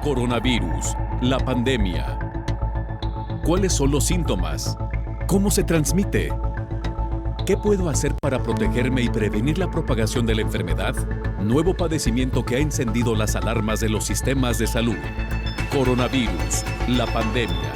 Coronavirus, la pandemia. ¿Cuáles son los síntomas? ¿Cómo se transmite? ¿Qué puedo hacer para protegerme y prevenir la propagación de la enfermedad? Nuevo padecimiento que ha encendido las alarmas de los sistemas de salud. Coronavirus, la pandemia.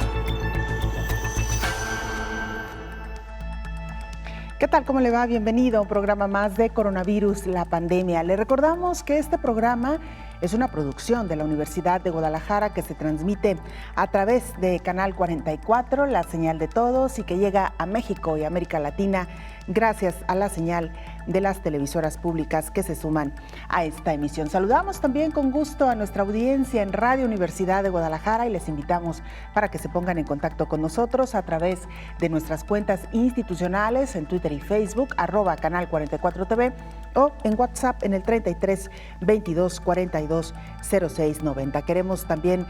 ¿Qué tal? ¿Cómo le va? Bienvenido a un programa más de Coronavirus, la pandemia. Le recordamos que este programa es una producción de la Universidad de Guadalajara que se transmite a través de Canal 44, la señal de todos, y que llega a México y América Latina gracias a la señal de las televisoras públicas que se suman a esta emisión. Saludamos también con gusto a nuestra audiencia en Radio Universidad de Guadalajara y les invitamos para que se pongan en contacto con nosotros a través de nuestras cuentas institucionales en Twitter y Facebook, @Canal 44 TV, o en WhatsApp en el 33 22 42 06 90. Queremos también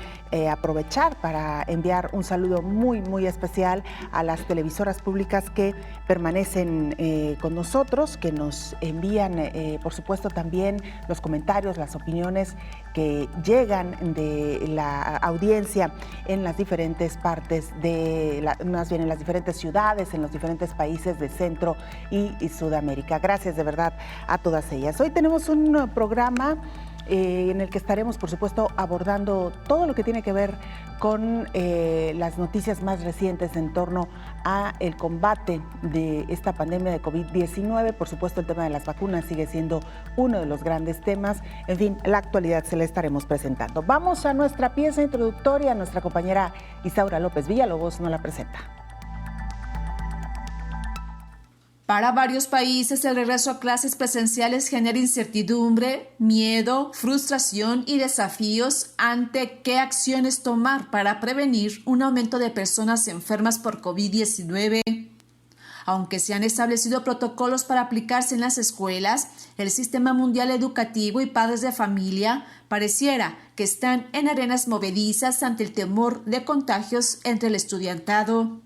aprovechar para enviar un saludo muy especial a las televisoras públicas que permanecen con nosotros, que nos envían, por supuesto, también los comentarios, las opiniones que llegan de la audiencia en las diferentes partes más bien en las diferentes ciudades, en los diferentes países de Centro y Sudamérica. Gracias de verdad a todas ellas. Hoy tenemos un programa en el que estaremos, por supuesto, abordando todo lo que tiene que ver con las noticias más recientes en torno a el combate de esta pandemia de COVID-19. Por supuesto, el tema de las vacunas sigue siendo uno de los grandes temas. En fin, la actualidad se la estaremos presentando. Vamos a nuestra pieza introductoria. Nuestra compañera Isaura López Villalobos nos la presenta. Para varios países, el regreso a clases presenciales genera incertidumbre, miedo, frustración y desafíos ante qué acciones tomar para prevenir un aumento de personas enfermas por COVID-19. Aunque se han establecido protocolos para aplicarse en las escuelas, el Sistema Mundial Educativo y padres de familia pareciera que están en arenas movedizas ante el temor de contagios entre el estudiantado.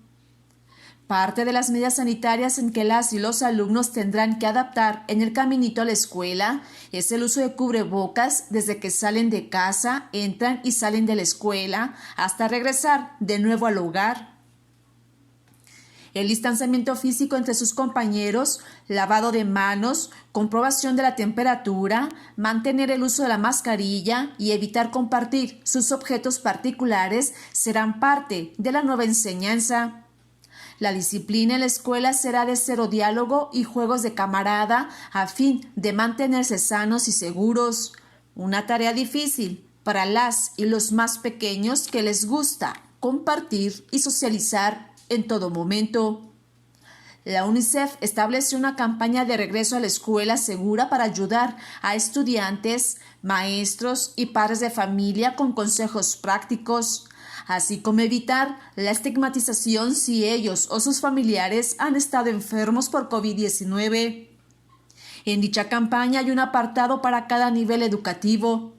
Parte de las medidas sanitarias en que las y los alumnos tendrán que adaptar en el caminito a la escuela es el uso de cubrebocas desde que salen de casa, entran y salen de la escuela hasta regresar de nuevo al hogar. El distanciamiento físico entre sus compañeros, lavado de manos, comprobación de la temperatura, mantener el uso de la mascarilla y evitar compartir sus objetos particulares serán parte de la nueva enseñanza. La disciplina en la escuela será de cero diálogo y juegos de camarada a fin de mantenerse sanos y seguros. Una tarea difícil para las y los más pequeños que les gusta compartir y socializar en todo momento. La UNICEF estableció una campaña de regreso a la escuela segura para ayudar a estudiantes, maestros y padres de familia con consejos prácticos, así como evitar la estigmatización si ellos o sus familiares han estado enfermos por COVID-19. En dicha campaña hay un apartado para cada nivel educativo.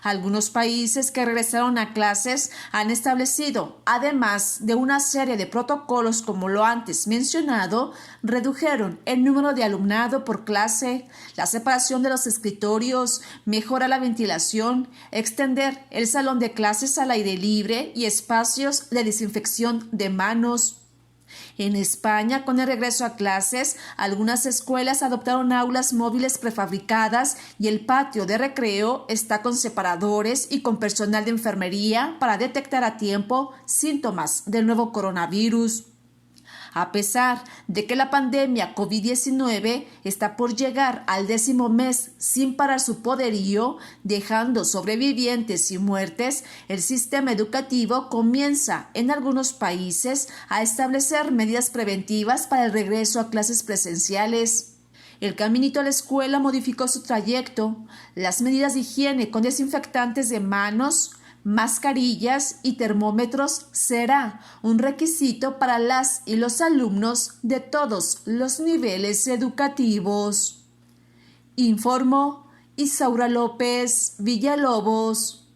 Algunos países que regresaron a clases han establecido, además de una serie de protocolos como lo antes mencionado, redujeron el número de alumnado por clase, la separación de los escritorios, mejora la ventilación, extender el salón de clases al aire libre y espacios de desinfección de manos. En España, con el regreso a clases, algunas escuelas adoptaron aulas móviles prefabricadas y el patio de recreo está con separadores y con personal de enfermería para detectar a tiempo síntomas del nuevo coronavirus. A pesar de que la pandemia COVID-19 está por llegar al 10º mes sin parar su poderío, dejando sobrevivientes y muertes, el sistema educativo comienza en algunos países a establecer medidas preventivas para el regreso a clases presenciales. El caminito a la escuela modificó su trayecto. Las medidas de higiene con desinfectantes de manos, mascarillas y termómetros será un requisito para las y los alumnos de todos los niveles educativos. Informó Isaura López Villalobos.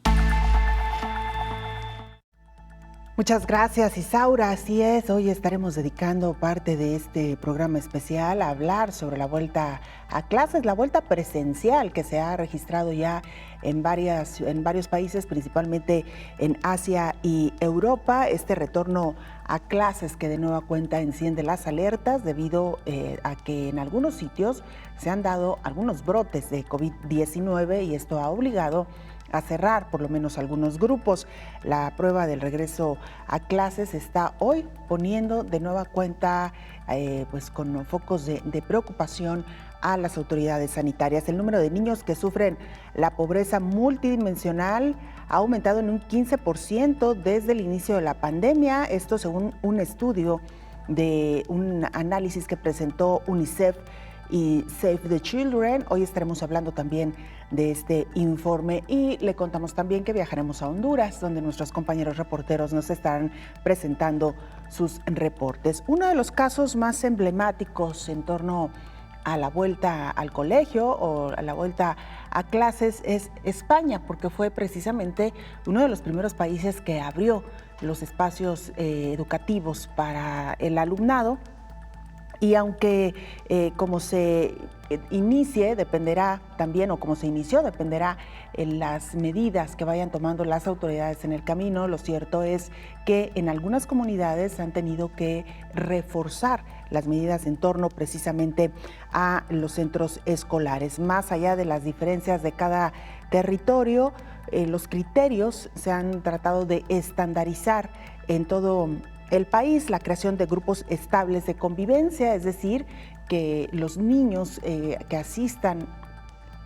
Muchas gracias, Isaura. Así es, hoy estaremos dedicando parte de este programa especial a hablar sobre la vuelta a clases, la vuelta presencial que se ha registrado ya en varios países, principalmente en Asia y Europa. Este retorno a clases que de nueva cuenta enciende las alertas debido a que en algunos sitios se han dado algunos brotes de COVID-19 y esto ha obligado a cerrar por lo menos algunos grupos. La prueba del regreso a clases está hoy poniendo de nueva cuenta pues con focos de preocupación a las autoridades sanitarias. El número de niños que sufren la pobreza multidimensional ha aumentado en un 15% desde el inicio de la pandemia, esto según un estudio de un análisis que presentó UNICEF y Save the Children. Hoy estaremos hablando también de este informe y le contamos también que viajaremos a Honduras, donde nuestros compañeros reporteros nos estarán presentando sus reportes. Uno de los casos más emblemáticos en torno a la vuelta al colegio o a la vuelta a clases es España, porque fue precisamente uno de los primeros países que abrió los espacios educativos para el alumnado. Y aunque como se inicie dependerá también, o como se inició dependerá en las medidas que vayan tomando las autoridades en el camino, lo cierto es que en algunas comunidades han tenido que reforzar las medidas en torno precisamente a los centros escolares. Más allá de las diferencias de cada territorio, los criterios se han tratado de estandarizar en todo el país, la creación de grupos estables de convivencia, es decir, que los niños que asistan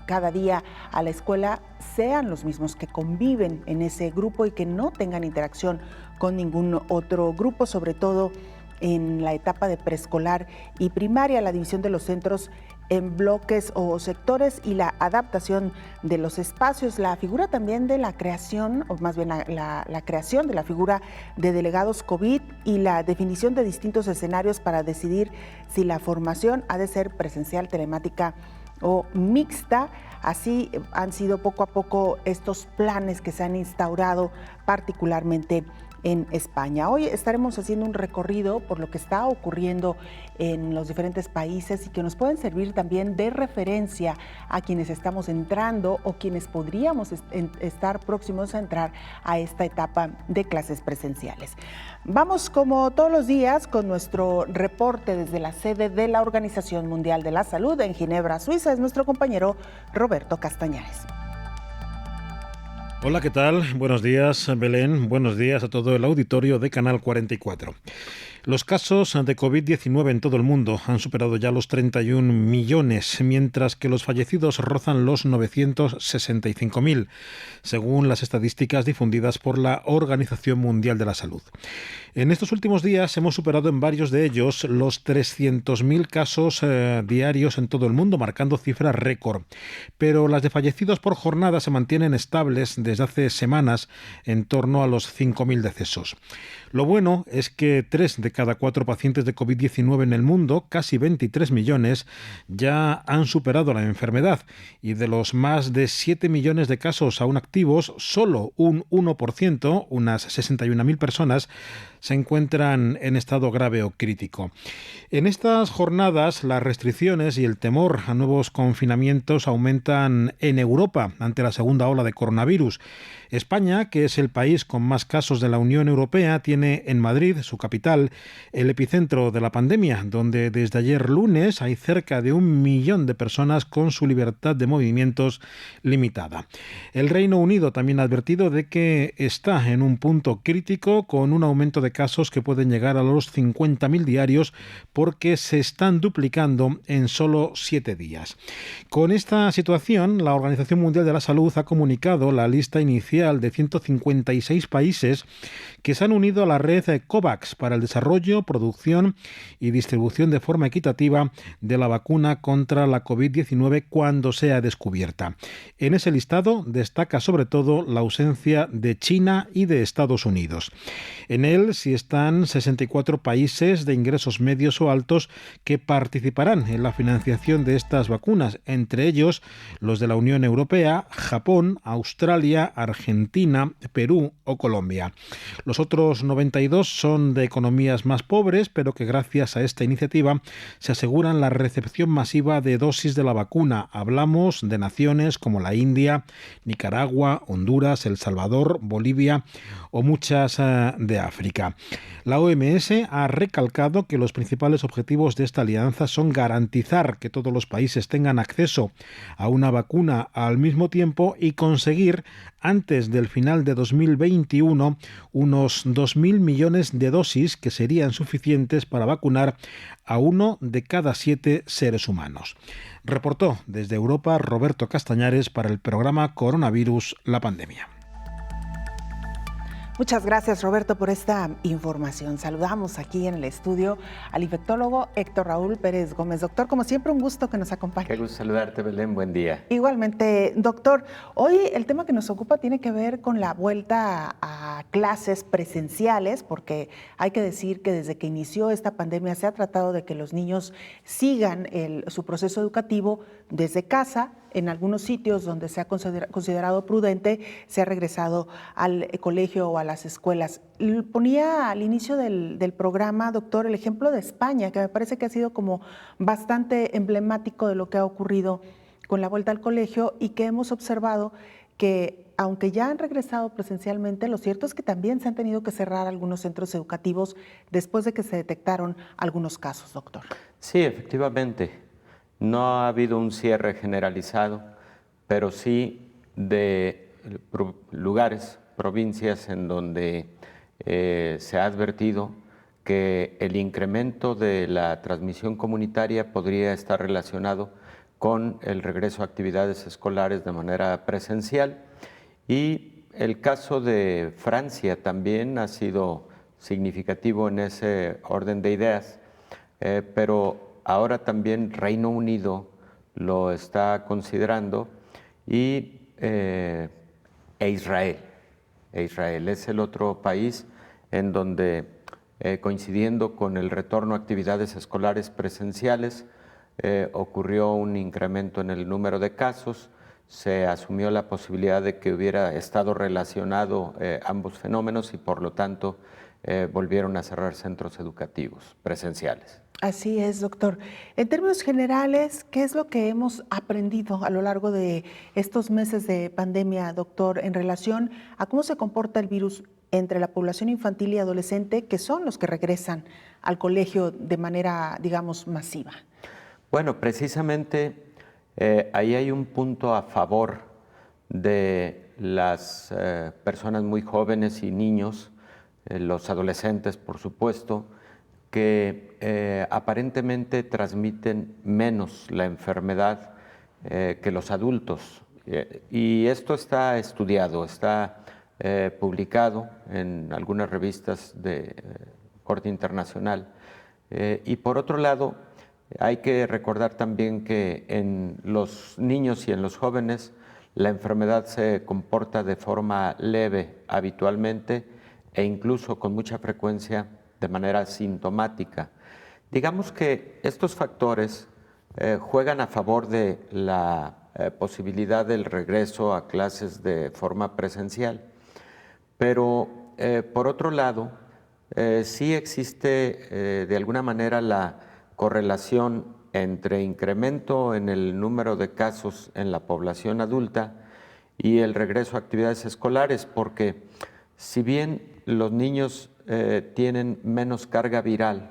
cada día a la escuela sean los mismos que conviven en ese grupo y que no tengan interacción con ningún otro grupo, sobre todo en la etapa de preescolar y primaria, la división de los centros en bloques o sectores y la adaptación de los espacios, la figura también de la creación, o más bien la creación de la figura de delegados COVID y la definición de distintos escenarios para decidir si la formación ha de ser presencial, telemática o mixta. Así han sido poco a poco estos planes que se han instaurado particularmente en España. Hoy estaremos haciendo un recorrido por lo que está ocurriendo en los diferentes países y que nos pueden servir también de referencia a quienes estamos entrando o quienes podríamos estar próximos a entrar a esta etapa de clases presenciales. Vamos como todos los días con nuestro reporte desde la sede de la Organización Mundial de la Salud en Ginebra, Suiza. Es nuestro compañero Roberto Castañares. Hola, ¿qué tal? Buenos días, Belén. Buenos días a todo el auditorio de Canal 44. Los casos de COVID-19 en todo el mundo han superado ya los 31 millones, mientras que los fallecidos rozan los 965.000, según las estadísticas difundidas por la Organización Mundial de la Salud. En estos últimos días hemos superado en varios de ellos los 300.000 casos diarios en todo el mundo, marcando cifras récord. Pero las de fallecidos por jornada se mantienen estables desde hace semanas en torno a los 5.000 decesos. Lo bueno es que 3 de cada 4 pacientes de COVID-19 en el mundo, casi 23 millones, ya han superado la enfermedad y de los más de 7 millones de casos aún activos, solo un 1%, unas 61.000 personas, se encuentran en estado grave o crítico. En estas jornadas, las restricciones y el temor a nuevos confinamientos aumentan en Europa ante la segunda ola de coronavirus. España, que es el país con más casos de la Unión Europea, tiene en Madrid, su capital, el epicentro de la pandemia, donde desde ayer lunes hay cerca de 1 millón de personas con su libertad de movimientos limitada. El Reino Unido también ha advertido de que está en un punto crítico con un aumento de casos que pueden llegar a los 50.000 diarios porque se están duplicando en solo 7 días. Con esta situación, la Organización Mundial de la Salud ha comunicado la lista inicial de 156 países que se han unido a la red COVAX para el desarrollo, producción y distribución de forma equitativa de la vacuna contra la COVID-19 cuando sea descubierta. En ese listado destaca sobre todo la ausencia de China y de Estados Unidos. En él si están 64 países de ingresos medios o altos que participarán en la financiación de estas vacunas, entre ellos los de la Unión Europea, Japón, Australia, Argentina, Perú o Colombia. Los otros 92 son de economías más pobres, pero que gracias a esta iniciativa se aseguran la recepción masiva de dosis de la vacuna. Hablamos de naciones como la India, Nicaragua, Honduras, El Salvador, Bolivia o muchas de África. La OMS ha recalcado que los principales objetivos de esta alianza son garantizar que todos los países tengan acceso a una vacuna al mismo tiempo y conseguir antes del final de 2021 unos 2.000 millones de dosis que serían suficientes para vacunar a 1 de cada 7 seres humanos. Reportó desde Europa Roberto Castañares para el programa Coronavirus, la pandemia. Muchas gracias, Roberto, por esta información. Saludamos aquí en el estudio al infectólogo Héctor Raúl Pérez Gómez. Doctor, como siempre, un gusto que nos acompañe. Qué gusto saludarte, Belén. Buen día. Igualmente, doctor. Hoy el tema que nos ocupa tiene que ver con la vuelta a clases presenciales, porque hay que decir que desde que inició esta pandemia se ha tratado de que los niños sigan su proceso educativo desde casa. En algunos sitios donde se ha considerado prudente, se ha regresado al colegio o a las escuelas. Ponía al inicio del programa, doctor, el ejemplo de España, que me parece que ha sido como bastante emblemático de lo que ha ocurrido con la vuelta al colegio y que hemos observado que, aunque ya han regresado presencialmente, lo cierto es que también se han tenido que cerrar algunos centros educativos después de que se detectaron algunos casos, doctor. Sí, efectivamente. No ha habido un cierre generalizado, pero sí de lugares, provincias en donde se ha advertido que el incremento de la transmisión comunitaria podría estar relacionado con el regreso a actividades escolares de manera presencial. Y el caso de Francia también ha sido significativo en ese orden de ideas, pero ahora también Reino Unido lo está considerando y Israel. Israel es el otro país en donde, coincidiendo con el retorno a actividades escolares presenciales, ocurrió un incremento en el número de casos. Se asumió la posibilidad de que hubiera estado relacionado ambos fenómenos y por lo tanto volvieron a cerrar centros educativos presenciales. Así es, doctor. En términos generales, ¿qué es lo que hemos aprendido a lo largo de estos meses de pandemia, doctor, en relación a cómo se comporta el virus entre la población infantil y adolescente, que son los que regresan al colegio de manera, digamos, masiva? Bueno, precisamente ahí hay un punto a favor de las personas muy jóvenes y niños, los adolescentes, por supuesto, que aparentemente transmiten menos la enfermedad que los adultos. Y esto está estudiado, está publicado en algunas revistas de corte internacional. Y por otro lado, hay que recordar también que en los niños y en los jóvenes la enfermedad se comporta de forma leve habitualmente e incluso con mucha frecuencia de manera sintomática. Digamos que estos factores juegan a favor de la posibilidad del regreso a clases de forma presencial, pero por otro lado, sí existe de alguna manera la correlación entre incremento en el número de casos en la población adulta y el regreso a actividades escolares, porque si bien los niños tienen menos carga viral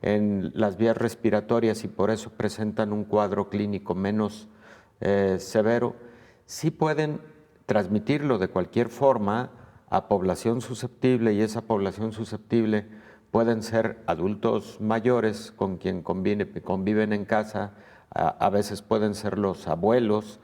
en las vías respiratorias y por eso presentan un cuadro clínico menos severo, sí pueden transmitirlo de cualquier forma a población susceptible, y esa población susceptible pueden ser adultos mayores con quien conviven en casa, a veces pueden ser los abuelos,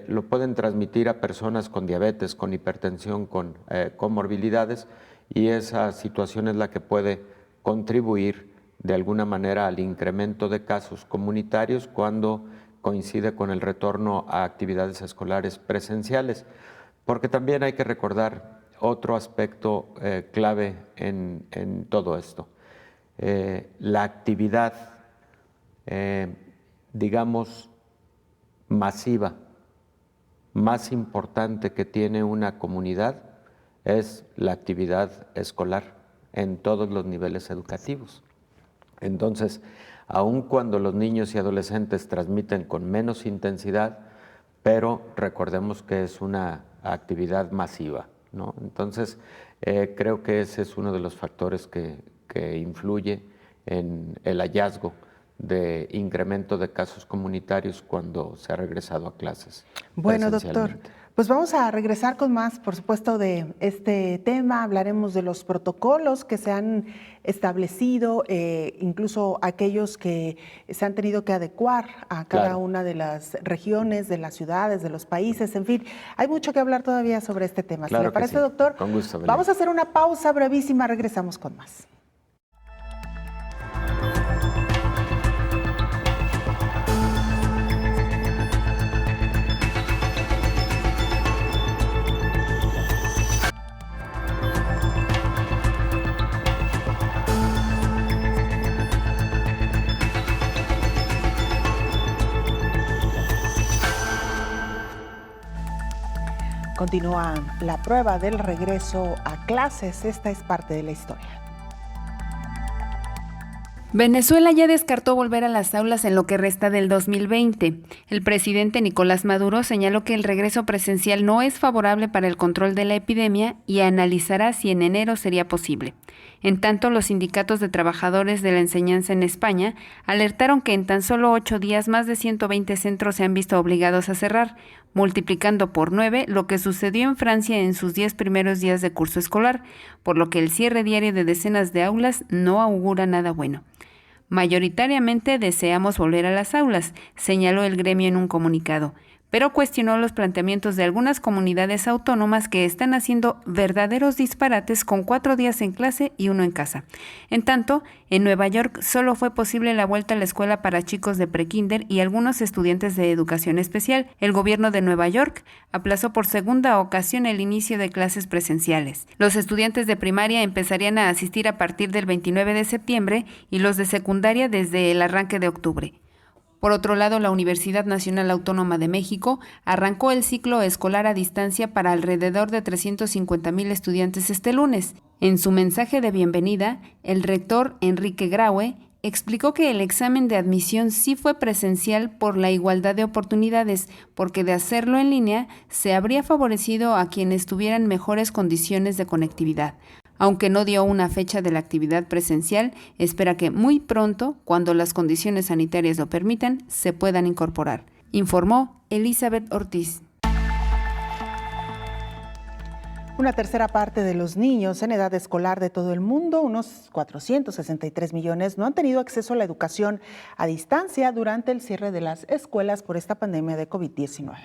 lo pueden transmitir a personas con diabetes, con hipertensión, con comorbilidades, y esa situación es la que puede contribuir de alguna manera al incremento de casos comunitarios cuando coincide con el retorno a actividades escolares presenciales. Porque también hay que recordar otro aspecto clave en todo esto. La actividad, digamos, masiva, más importante que tiene una comunidad es la actividad escolar en todos los niveles educativos. Entonces, aun cuando los niños y adolescentes transmiten con menos intensidad, pero recordemos que es una actividad masiva, ¿no? Entonces, creo que ese es uno de los factores que influye en el hallazgo de incremento de casos comunitarios cuando se ha regresado a clases. Bueno, doctor, pues vamos a regresar con más, por supuesto, de este tema. Hablaremos de los protocolos que se han establecido, incluso aquellos que se han tenido que adecuar a cada una de las regiones, de las ciudades, de los países, en fin. Hay mucho que hablar todavía sobre este tema. Claro, ¿si le parece, sí. Doctor? Con gusto, Belén. Vamos a hacer una pausa brevísima, regresamos con más. Continúa la prueba del regreso a clases. Esta es parte de la historia. Venezuela ya descartó volver a las aulas en lo que resta del 2020. El presidente Nicolás Maduro señaló que el regreso presencial no es favorable para el control de la epidemia y analizará si en enero sería posible. En tanto, los sindicatos de trabajadores de la enseñanza en España alertaron que en tan solo 8 días más de 120 centros se han visto obligados a cerrar, multiplicando por 9 lo que sucedió en Francia en sus 10 primeros días de curso escolar, por lo que el cierre diario de decenas de aulas no augura nada bueno. Mayoritariamente deseamos volver a las aulas, señaló el gremio en un comunicado, pero cuestionó los planteamientos de algunas comunidades autónomas que están haciendo verdaderos disparates con 4 días en clase y 1 en casa. En tanto, en Nueva York solo fue posible la vuelta a la escuela para chicos de prekinder y algunos estudiantes de educación especial. El gobierno de Nueva York aplazó por segunda ocasión el inicio de clases presenciales. Los estudiantes de primaria empezarían a asistir a partir del 29 de septiembre y los de secundaria desde el arranque de octubre. Por otro lado, la Universidad Nacional Autónoma de México arrancó el ciclo escolar a distancia para alrededor de 350,000 estudiantes este lunes. En su mensaje de bienvenida, el rector Enrique Graue explicó que el examen de admisión sí fue presencial por la igualdad de oportunidades, porque de hacerlo en línea se habría favorecido a quienes tuvieran mejores condiciones de conectividad. Aunque no dio una fecha de la actividad presencial, espera que muy pronto, cuando las condiciones sanitarias lo permitan, se puedan incorporar, informó Elizabeth Ortiz. Una tercera parte de los niños en edad escolar de todo el mundo, unos 463 millones, no han tenido acceso a la educación a distancia durante el cierre de las escuelas por esta pandemia de COVID-19.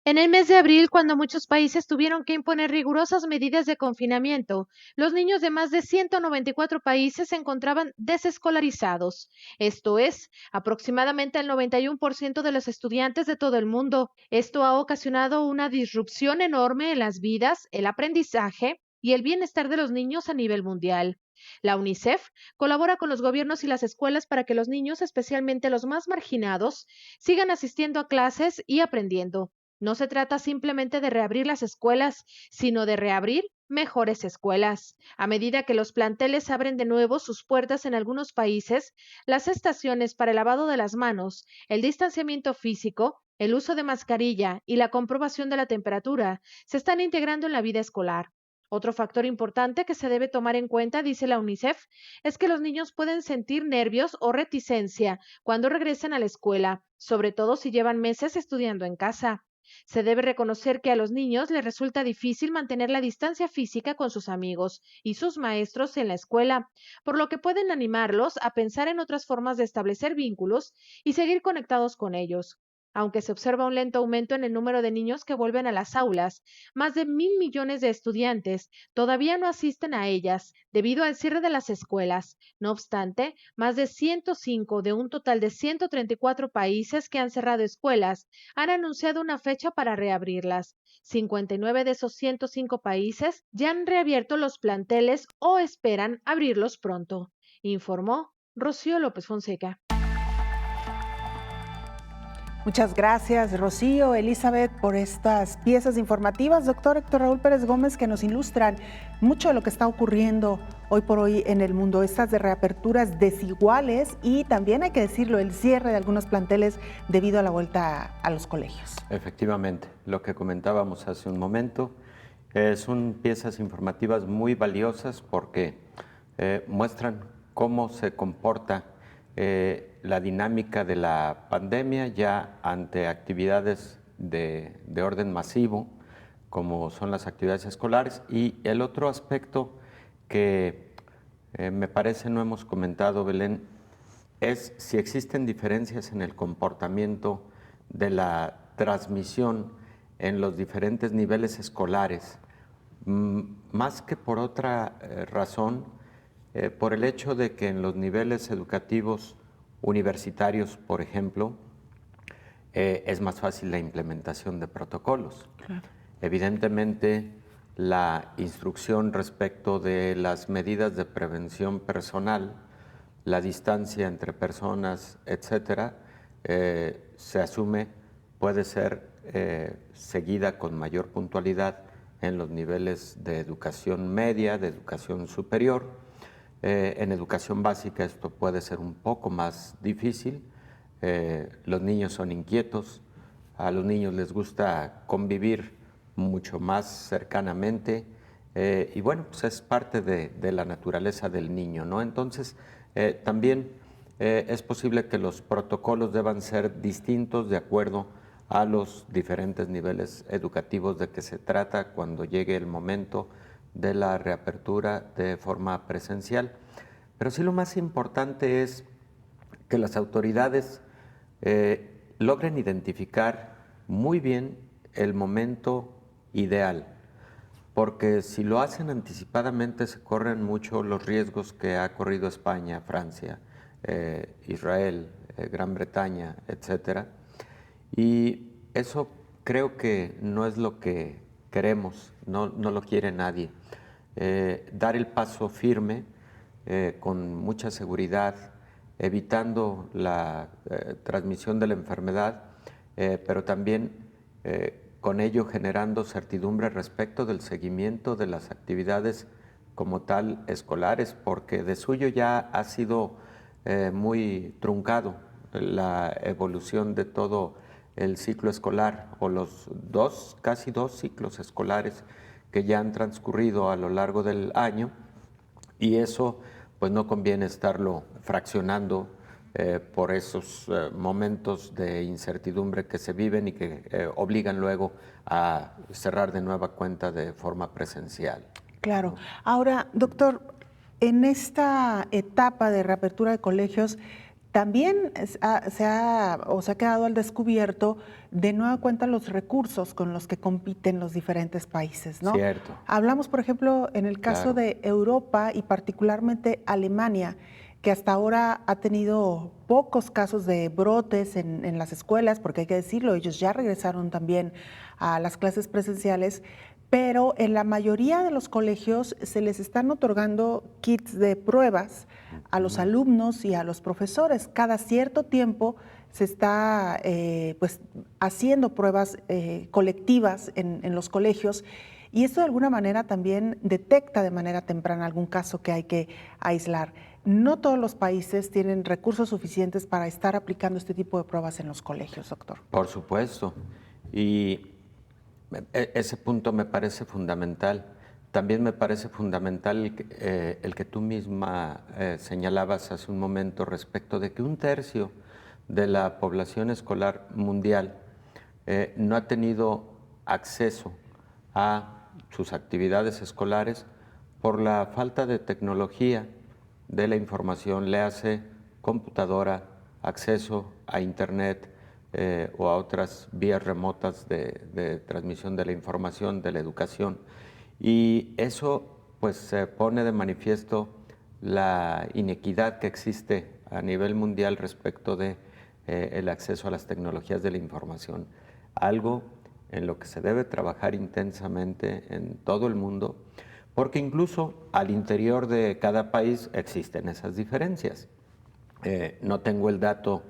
En el mes de abril, cuando muchos países tuvieron que imponer rigurosas medidas de confinamiento, los niños de más de 194 países se encontraban desescolarizados. Esto es, aproximadamente el 91% de los estudiantes de todo el mundo. Esto ha ocasionado una disrupción enorme en las vidas, el aprendizaje y el bienestar de los niños a nivel mundial. La UNICEF colabora con los gobiernos y las escuelas para que los niños, especialmente los más marginados, sigan asistiendo a clases y aprendiendo. No se trata simplemente de reabrir las escuelas, sino de reabrir mejores escuelas. A medida que los planteles abren de nuevo sus puertas en algunos países, las estaciones para el lavado de las manos, el distanciamiento físico, el uso de mascarilla y la comprobación de la temperatura se están integrando en la vida escolar. Otro factor importante que se debe tomar en cuenta, dice la UNICEF, es que los niños pueden sentir nervios o reticencia cuando regresan a la escuela, sobre todo si llevan meses estudiando en casa. Se debe reconocer que a los niños les resulta difícil mantener la distancia física con sus amigos y sus maestros en la escuela, por lo que pueden animarlos a pensar en otras formas de establecer vínculos y seguir conectados con ellos. Aunque se observa un lento aumento en el número de niños que vuelven a las aulas, más de 1.000 millones de estudiantes todavía no asisten a ellas debido al cierre de las escuelas. No obstante, más de 105 de un total de 134 países que han cerrado escuelas han anunciado una fecha para reabrirlas. 59 de esos 105 países ya han reabierto los planteles o esperan abrirlos pronto, informó Rocío López Fonseca. Muchas gracias, Rocío, Elizabeth, por estas piezas informativas. Doctor Héctor Raúl Pérez Gómez, que nos ilustran mucho de lo que está ocurriendo hoy por hoy en el mundo, estas de reaperturas desiguales y también, hay que decirlo, el cierre de algunos planteles debido a la vuelta a los colegios. Efectivamente, lo que comentábamos hace un momento son piezas informativas muy valiosas porque muestran cómo se comporta la dinámica de la pandemia ya ante actividades de orden masivo, como son las actividades escolares. Y el otro aspecto que me parece no hemos comentado, Belén, es si existen diferencias en el comportamiento de la transmisión en los diferentes niveles escolares, más que por otra razón, por el hecho de que en los niveles educativos universitarios, por ejemplo, es más fácil la implementación de protocolos. Claro. Evidentemente, la instrucción respecto de las medidas de prevención personal, la distancia entre personas, etcétera, se asume puede ser seguida con mayor puntualidad en los niveles de educación media, de educación superior. En educación básica esto puede ser un poco más difícil. Los niños son inquietos, a los niños les gusta convivir mucho más cercanamente y bueno, pues es parte de la naturaleza del niño, ¿no? Entonces, también es posible que los protocolos deban ser distintos de acuerdo a los diferentes niveles educativos de que se trata cuando llegue el momento de la reapertura de forma presencial. Pero sí, lo más importante es que las autoridades logren identificar muy bien el momento ideal, porque si lo hacen anticipadamente se corren mucho los riesgos que ha corrido España, Francia, Israel, Gran Bretaña, etcétera. Y eso creo que no es lo que queremos, no lo quiere nadie. Dar el paso firme, con mucha seguridad, evitando la transmisión de la enfermedad, pero también con ello generando certidumbre respecto del seguimiento de las actividades como tal escolares, porque de suyo ya ha sido muy truncado la evolución de todo el ciclo escolar o los casi dos ciclos escolares que ya han transcurrido a lo largo del año, y eso pues no conviene estarlo fraccionando por esos momentos de incertidumbre que se viven y que obligan luego a cerrar de nueva cuenta de forma presencial. Claro. Ahora, doctor, en esta etapa de reapertura de colegios, también se ha quedado al descubierto de nueva cuenta los recursos con los que compiten los diferentes países, ¿no? Cierto. Hablamos, por ejemplo, en el caso de Europa y particularmente Alemania, que hasta ahora ha tenido pocos casos de brotes en las escuelas, porque hay que decirlo, ellos ya regresaron también a las clases presenciales, pero en la mayoría de los colegios se les están otorgando kits de pruebas a los alumnos y a los profesores. Cada cierto tiempo se está haciendo pruebas colectivas en los colegios, y esto de alguna manera también detecta de manera temprana algún caso que hay que aislar. No todos los países tienen recursos suficientes para estar aplicando este tipo de pruebas en los colegios, doctor. Por supuesto, y ese punto me parece fundamental. También me parece fundamental el que tú misma señalabas hace un momento respecto de que 1/3 de la población escolar mundial no ha tenido acceso a sus actividades escolares por la falta de tecnología de la información, le hace computadora, acceso a internet, o a otras vías remotas de transmisión de la información, de la educación. Y eso pues se pone de manifiesto la inequidad que existe a nivel mundial respecto de el acceso a las tecnologías de la información. Algo en lo que se debe trabajar intensamente en todo el mundo, porque incluso al interior de cada país existen esas diferencias. No tengo el dato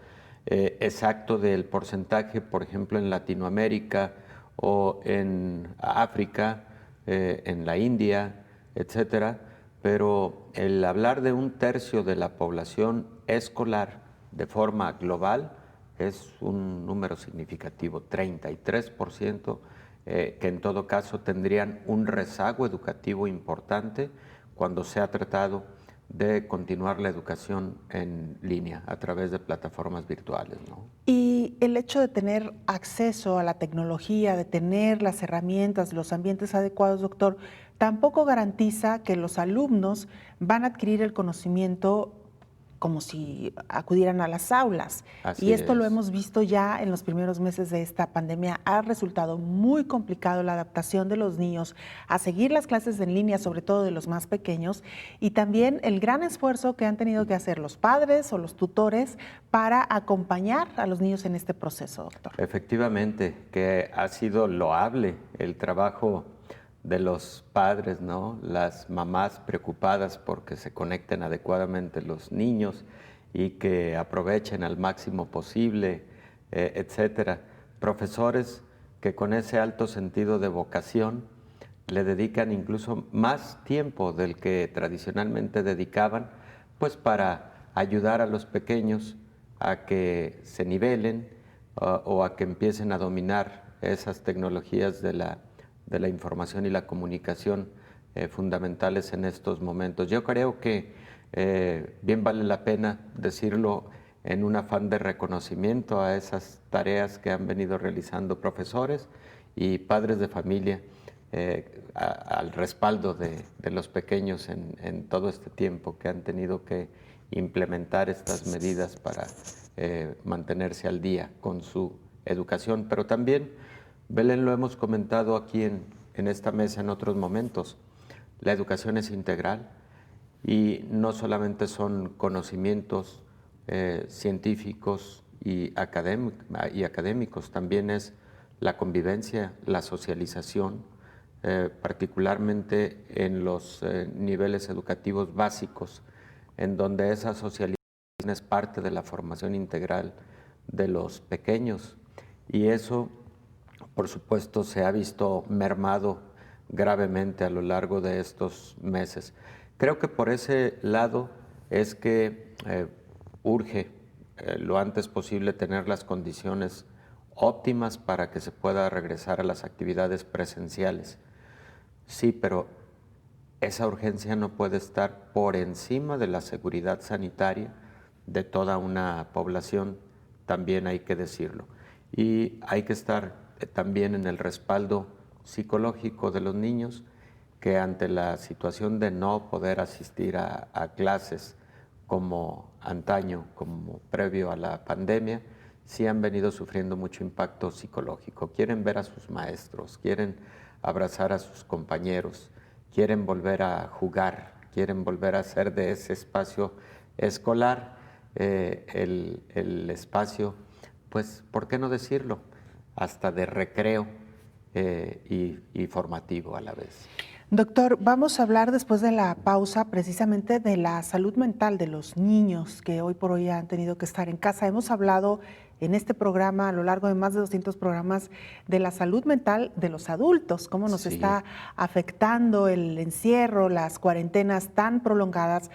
exacto del porcentaje, por ejemplo, en Latinoamérica o en África, en la India, etcétera, pero el hablar de 1/3 de la población escolar de forma global es un número significativo, 33%, que en todo caso tendrían un rezago educativo importante cuando se ha tratado de continuar la educación en línea a través de plataformas virtuales, ¿no? Y el hecho de tener acceso a la tecnología, de tener las herramientas, los ambientes adecuados, doctor, tampoco garantiza que los alumnos van a adquirir el conocimiento como si acudieran a las aulas. Así y esto es. lo hemos visto ya en los primeros meses de esta pandemia. Ha resultado muy complicado la adaptación de los niños a seguir las clases en línea, sobre todo de los más pequeños, y también el gran esfuerzo que han tenido que hacer los padres o los tutores para acompañar a los niños en este proceso, doctor. Efectivamente, que ha sido loable el trabajo de los padres, ¿no? Las mamás preocupadas porque se conecten adecuadamente los niños y que aprovechen al máximo posible, etcétera. Profesores que con ese alto sentido de vocación le dedican incluso más tiempo del que tradicionalmente dedicaban, pues para ayudar a los pequeños a que se nivelen o a que empiecen a dominar esas tecnologías de la información y la comunicación fundamentales en estos momentos. Yo creo que bien vale la pena decirlo en un afán de reconocimiento a esas tareas que han venido realizando profesores y padres de familia al respaldo de los pequeños en todo este tiempo que han tenido que implementar estas medidas para mantenerse al día con su educación, pero también, Belén, lo hemos comentado aquí en esta mesa en otros momentos, la educación es integral y no solamente son conocimientos científicos y académicos, también es la convivencia, la socialización, particularmente en los niveles educativos básicos, en donde esa socialización es parte de la formación integral de los pequeños, y eso por supuesto se ha visto mermado gravemente a lo largo de estos meses. Creo que por ese lado es que urge lo antes posible tener las condiciones óptimas para que se pueda regresar a las actividades presenciales. Sí, pero esa urgencia no puede estar por encima de la seguridad sanitaria de toda una población, también hay que decirlo. Y hay que estar también en el respaldo psicológico de los niños que ante la situación de no poder asistir a clases como antaño, como previo a la pandemia, sí han venido sufriendo mucho impacto psicológico. Quieren ver a sus maestros, quieren abrazar a sus compañeros, quieren volver a jugar, quieren volver a hacer de ese espacio escolar el espacio, pues, ¿por qué no decirlo?, hasta de recreo y formativo a la vez. Doctor, vamos a hablar después de la pausa precisamente de la salud mental de los niños que hoy por hoy han tenido que estar en casa. Hemos hablado en este programa, a lo largo de más de 200 programas, de la salud mental de los adultos, cómo nos está afectando el encierro, las cuarentenas tan prolongadas.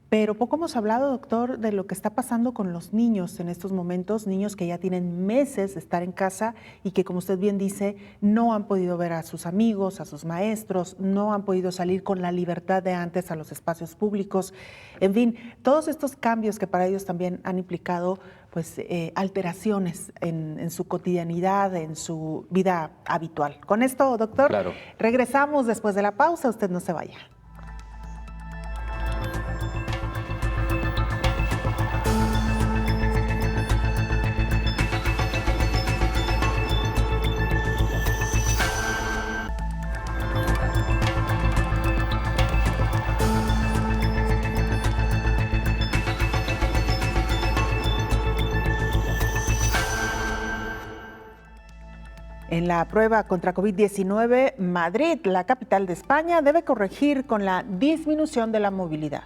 Pero poco hemos hablado, doctor, de lo que está pasando con los niños en estos momentos, niños que ya tienen meses de estar en casa y que, como usted bien dice, no han podido ver a sus amigos, a sus maestros, no han podido salir con la libertad de antes a los espacios públicos. En fin, todos estos cambios que para ellos también han implicado pues, alteraciones en su cotidianidad, en su vida habitual. Con esto, doctor, claro, regresamos después de la pausa, usted no se vaya. En la prueba contra COVID-19, Madrid, la capital de España, debe corregir con la disminución de la movilidad.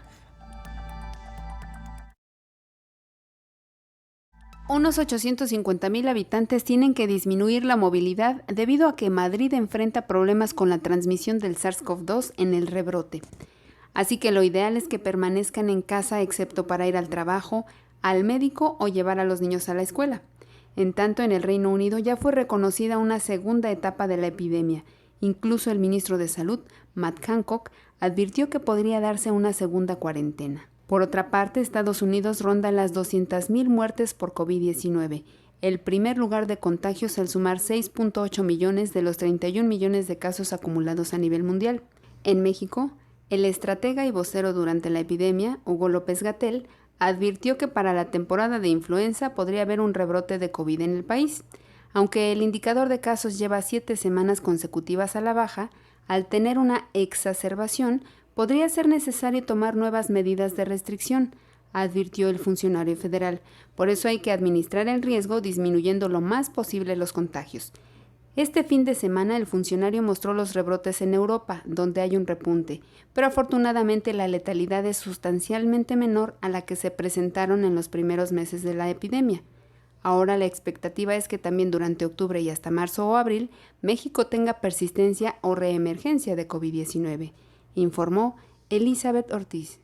Unos 850,000 habitantes tienen que disminuir la movilidad debido a que Madrid enfrenta problemas con la transmisión del SARS-CoV-2 en el rebrote. Así que lo ideal es que permanezcan en casa excepto para ir al trabajo, al médico o llevar a los niños a la escuela. En tanto, en el Reino Unido ya fue reconocida una segunda etapa de la epidemia. Incluso el ministro de Salud, Matt Hancock, advirtió que podría darse una segunda cuarentena. Por otra parte, Estados Unidos ronda las 200,000 muertes por COVID-19, el primer lugar de contagios al sumar 6.8 millones de los 31 millones de casos acumulados a nivel mundial. En México, el estratega y vocero durante la epidemia, Hugo López-Gatell, advirtió que para la temporada de influenza podría haber un rebrote de COVID en el país. Aunque el indicador de casos lleva 7 semanas consecutivas a la baja, al tener una exacerbación, podría ser necesario tomar nuevas medidas de restricción, advirtió el funcionario federal. Por eso hay que administrar el riesgo disminuyendo lo más posible los contagios. Este fin de semana el funcionario mostró los rebrotes en Europa, donde hay un repunte, pero afortunadamente la letalidad es sustancialmente menor a la que se presentaron en los primeros meses de la epidemia. Ahora la expectativa es que también durante octubre y hasta marzo o abril, México tenga persistencia o reemergencia de COVID-19, informó Elizabeth Ortiz.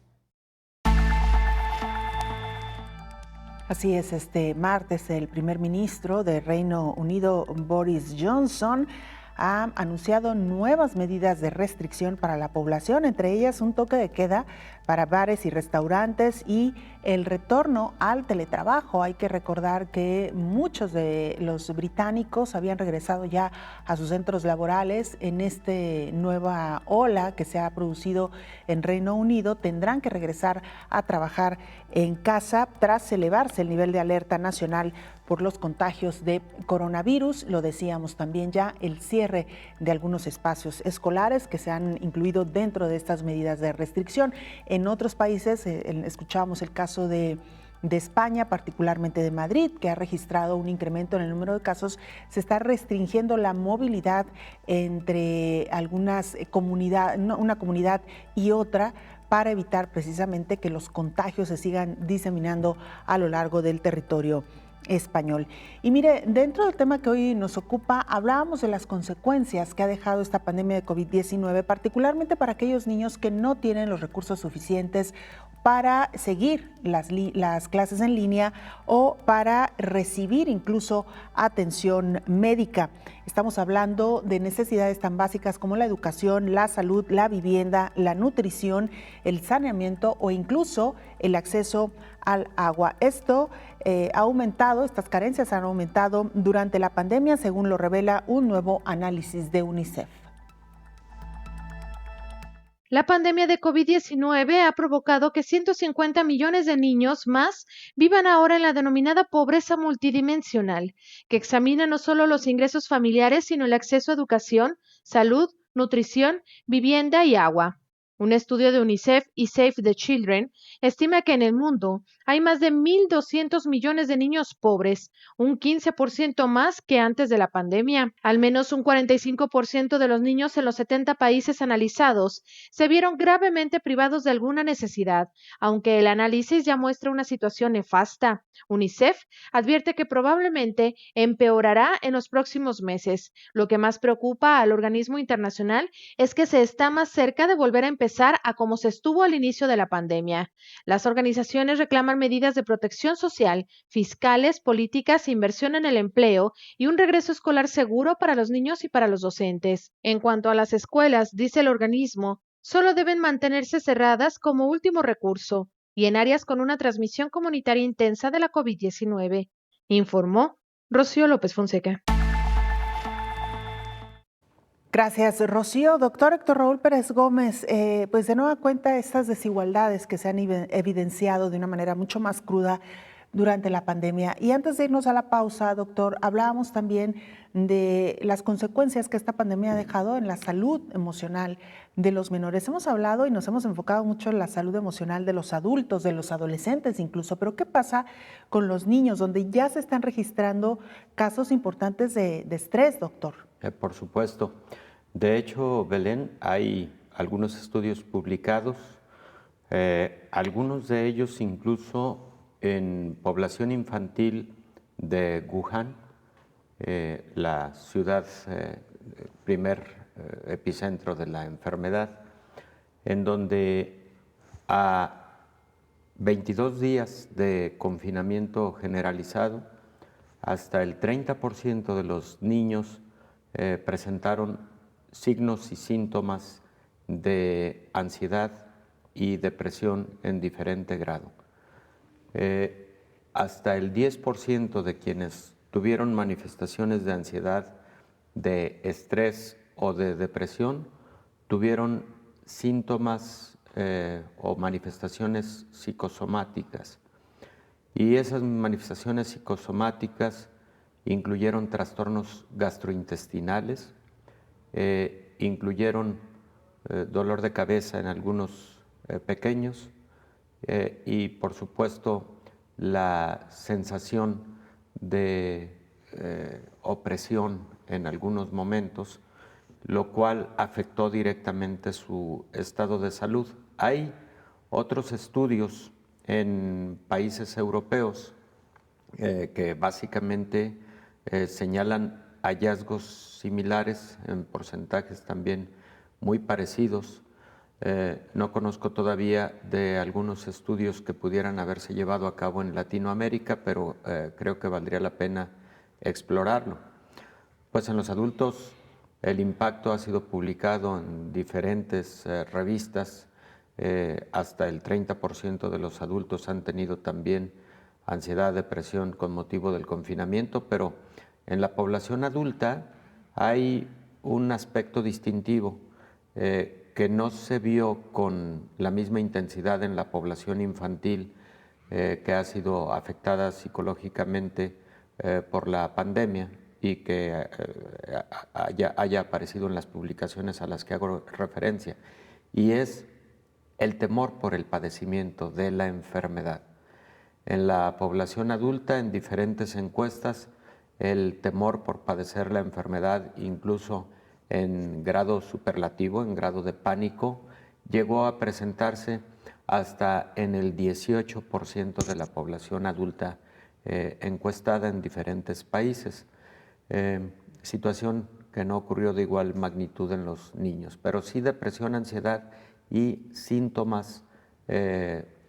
Así es, este martes el primer ministro del Reino Unido, Boris Johnson, ha anunciado nuevas medidas de restricción para la población, entre ellas un toque de queda para bares y restaurantes y el retorno al teletrabajo. Hay que recordar que muchos de los británicos habían regresado ya a sus centros laborales. En esta nueva ola que se ha producido en Reino Unido, tendrán que regresar a trabajar en casa tras elevarse el nivel de alerta nacional por los contagios de coronavirus. Lo decíamos también ya, el cierre de algunos espacios escolares que se han incluido dentro de estas medidas de restricción. En otros países, escuchábamos el caso de España, particularmente de Madrid, que ha registrado un incremento en el número de casos. Se está restringiendo la movilidad entre algunas comunidades, una comunidad y otra, para evitar precisamente que los contagios se sigan diseminando a lo largo del territorio español. Y mire, dentro del tema que hoy nos ocupa, hablábamos de las consecuencias que ha dejado esta pandemia de COVID-19, particularmente para aquellos niños que no tienen los recursos suficientes para seguir las clases en línea o para recibir incluso atención médica. Estamos hablando de necesidades tan básicas como la educación, la salud, la vivienda, la nutrición, el saneamiento o incluso el acceso al agua. Esto estas carencias han aumentado durante la pandemia, según lo revela un nuevo análisis de UNICEF. La pandemia de COVID-19 ha provocado que 150 millones de niños más vivan ahora en la denominada pobreza multidimensional, que examina no solo los ingresos familiares, sino el acceso a educación, salud, nutrición, vivienda y agua. Un estudio de UNICEF y Save the Children estima que en el mundo hay más de 1.200 millones de niños pobres, un 15% más que antes de la pandemia. Al menos un 45% de los niños en los 70 países analizados se vieron gravemente privados de alguna necesidad, aunque el análisis ya muestra una situación nefasta. UNICEF advierte que probablemente empeorará en los próximos meses. Lo que más preocupa al organismo internacional es que se está más cerca de volver a empezar a como se estuvo al inicio de la pandemia. Las organizaciones reclaman medidas de protección social, fiscales, políticas, inversión en el empleo y un regreso escolar seguro para los niños y para los docentes. En cuanto a las escuelas, dice el organismo, solo deben mantenerse cerradas como último recurso y en áreas con una transmisión comunitaria intensa de la COVID-19, informó Rocío López Fonseca. Gracias, Rocío. Doctor Héctor Raúl Pérez Gómez, pues de nueva cuenta estas desigualdades que se han evidenciado de una manera mucho más cruda, durante la pandemia. Y antes de irnos a la pausa, doctor, hablábamos también de las consecuencias que esta pandemia ha dejado en la salud emocional de los menores. Hemos hablado y nos hemos enfocado mucho en la salud emocional de los adultos, de los adolescentes incluso, pero ¿qué pasa con los niños, donde ya se están registrando casos importantes de estrés, doctor? Por supuesto. De hecho, Belén, hay algunos estudios publicados, algunos de ellos incluso en población infantil de Wuhan, la ciudad, primer epicentro de la enfermedad, en donde a 22 días de confinamiento generalizado, hasta el 30% de los niños presentaron signos y síntomas de ansiedad y depresión en diferente grado. Hasta el 10% de quienes tuvieron manifestaciones de ansiedad, de estrés o de depresión, tuvieron síntomas o manifestaciones psicosomáticas. Y esas manifestaciones psicosomáticas incluyeron trastornos gastrointestinales, incluyeron dolor de cabeza en algunos pequeños, y por supuesto la sensación de opresión en algunos momentos, lo cual afectó directamente su estado de salud. Hay otros estudios en países europeos que básicamente señalan hallazgos similares en porcentajes también muy parecidos. No conozco todavía de algunos estudios que pudieran haberse llevado a cabo en Latinoamérica, pero creo que valdría la pena explorarlo. Pues en los adultos el impacto ha sido publicado en diferentes revistas. Hasta el 30% de los adultos han tenido también ansiedad, depresión con motivo del confinamiento, pero en la población adulta hay un aspecto distintivo que no se vio con la misma intensidad en la población infantil que ha sido afectada psicológicamente por la pandemia y que haya aparecido en las publicaciones a las que hago referencia, y es el temor por el padecimiento de la enfermedad. En la población adulta, en diferentes encuestas, el temor por padecer la enfermedad, incluso en grado superlativo, en grado de pánico, llegó a presentarse hasta en el 18% de la población adulta encuestada en diferentes países. Situación que no ocurrió de igual magnitud en los niños, pero sí depresión, ansiedad y síntomas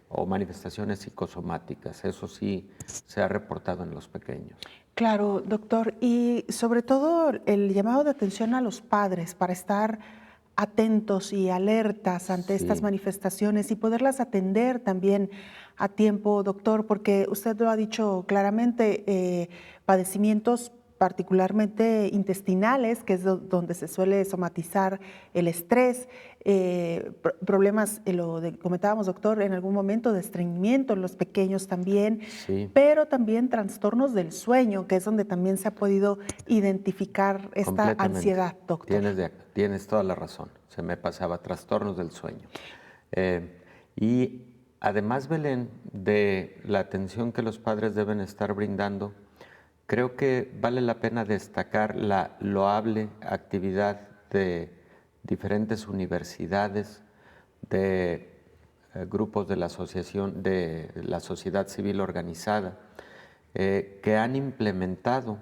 o manifestaciones psicosomáticas. Eso sí se ha reportado en los pequeños. Claro, doctor, y sobre todo el llamado de atención a los padres para estar atentos y alertas ante estas manifestaciones y poderlas atender también a tiempo, doctor, porque usted lo ha dicho claramente, padecimientos particularmente intestinales, que es donde se suele somatizar el estrés, problemas, comentábamos, doctor, en algún momento de estreñimiento en los pequeños también, pero también trastornos del sueño, que es donde también se ha podido identificar esta ansiedad, doctor. Tienes toda la razón, se me pasaba, trastornos del sueño. Y además, Belén, de la atención que los padres deben estar brindando, creo que vale la pena destacar la loable actividad de diferentes universidades, de grupos de la asociación, de la sociedad civil organizada, que han implementado